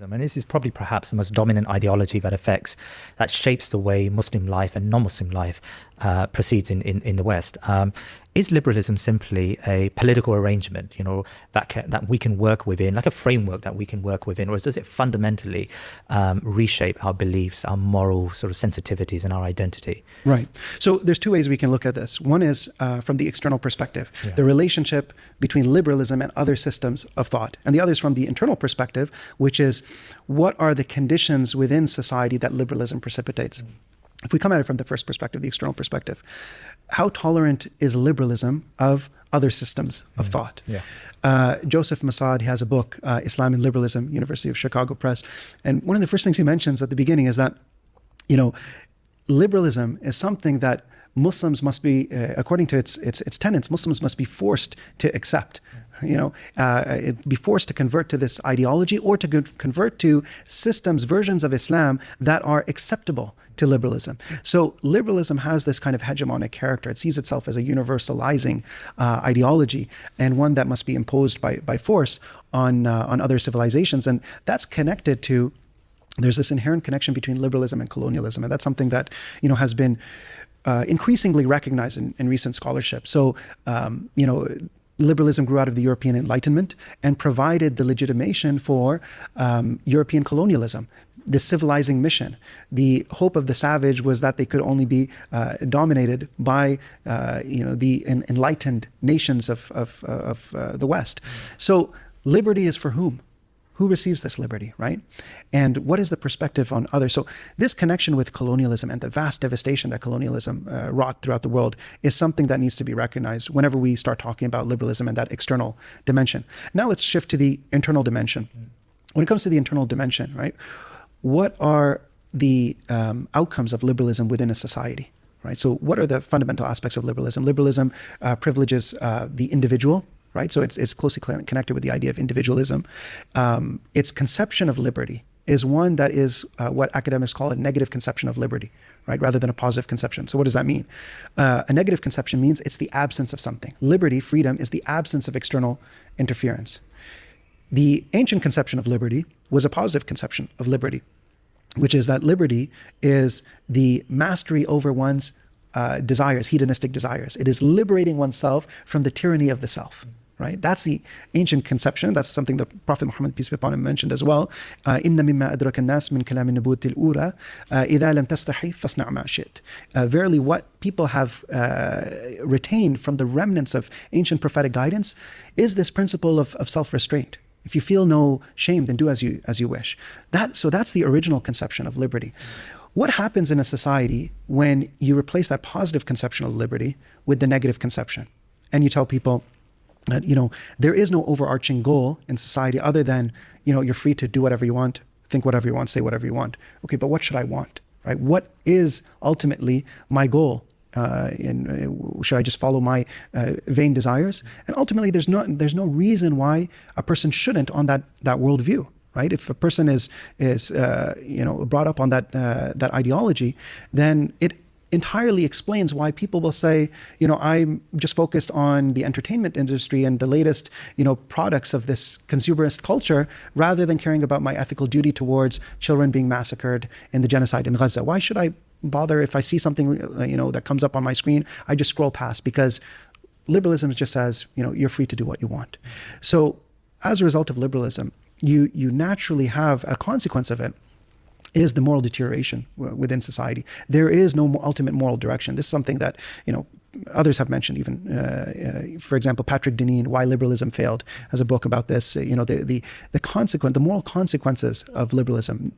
And this is probably perhaps the most dominant ideology that shapes the way Muslim life and non-Muslim life proceeds in the West. Is liberalism simply a political arrangement, that we can work within, like a framework that we can work within, or does it fundamentally reshape our beliefs, our moral sort of sensitivities, and our identity? Right. So there's two ways we can look at this. One is from the external perspective, the relationship between liberalism and other systems of thought, and the other is from the internal perspective, which is what are the conditions within society that liberalism precipitates. If we come at it from the first perspective, the external perspective, how tolerant is liberalism of other systems of thought? Joseph Massad has a book, Islam and Liberalism, University of Chicago Press. And one of the first things he mentions at the beginning is that, liberalism is something that Muslims must be, according to its tenets, Muslims must be forced to accept. Be forced to convert to this ideology or to convert to systems, versions of Islam that are acceptable to liberalism. So liberalism has this kind of hegemonic character. It sees itself as a universalizing ideology and one that must be imposed by force on other civilizations. And that's connected to, there's this inherent connection between liberalism and colonialism. And that's something that, has been increasingly recognized in recent scholarship. So, liberalism grew out of the European Enlightenment and provided the legitimation for European colonialism, the civilizing mission. The hope of the savage was that they could only be dominated by the enlightened nations of the West. So liberty is for whom? Who receives this liberty, right? And what is the perspective on others? So this connection with colonialism and the vast devastation that colonialism wrought throughout the world is something that needs to be recognized whenever we start talking about liberalism and that external dimension. Now let's shift to the internal dimension. When it comes to the internal dimension, right? What are the outcomes of liberalism within a society, right? So what are the fundamental aspects of liberalism? Liberalism privileges the individual, right? So it's closely connected with the idea of individualism. Its conception of liberty is one that is what academics call a negative conception of liberty, right? Rather than a positive conception. So what does that mean? A negative conception means it's the absence of something. Liberty, freedom, is the absence of external interference. The ancient conception of liberty was a positive conception of liberty, which is that liberty is the mastery over one's desires, hedonistic desires. It is liberating oneself from the tyranny of the self. Right? That's the ancient conception. That's something the Prophet Muhammad, peace be upon him, mentioned as well. إِنَّ مِمَّا أَدْرَكَ النَّاسِ مِنْ كَلَامِ النُّبُوَّةِ الْأُولَى إِذَا لَمْ تَسْتَحِي فَاصْنَعْ مَا شِئْتَ. Verily, what people have retained from the remnants of ancient prophetic guidance is this principle of self-restraint. If you feel no shame, then do as you wish. So that's the original conception of liberty. What happens in a society when you replace that positive conception of liberty with the negative conception? And you tell people that, there is no overarching goal in society other than, you're free to do whatever you want, think whatever you want, say whatever you want. Okay, but what should I want, right? What is ultimately my goal? Should I just follow my vain desires? And ultimately, there's no reason why a person shouldn't on that worldview. Right? If a person is brought up on that ideology, then it entirely explains why people will say, I'm just focused on the entertainment industry and the latest, products of this consumerist culture, rather than caring about my ethical duty towards children being massacred in the genocide in Gaza. Why should I bother if I see something, that comes up on my screen? I just scroll past, because liberalism just says, you're free to do what you want. So as a result of liberalism, you naturally have a consequence of it is the moral deterioration within society. There is no ultimate moral direction. This is something that, others have mentioned even. For example, Patrick Deneen, Why Liberalism Failed, has a book about this, the moral consequences of liberalism.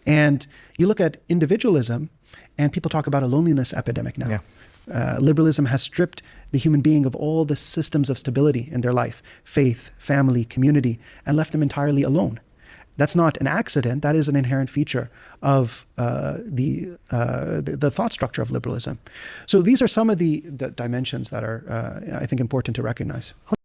And you look at individualism and people talk about a loneliness epidemic now. Yeah. Liberalism has stripped the human being of all the systems of stability in their life, faith, family, community, and left them entirely alone. That's not an accident. That is an inherent feature of the thought structure of liberalism. So these are some of the dimensions that are, I think, important to recognize.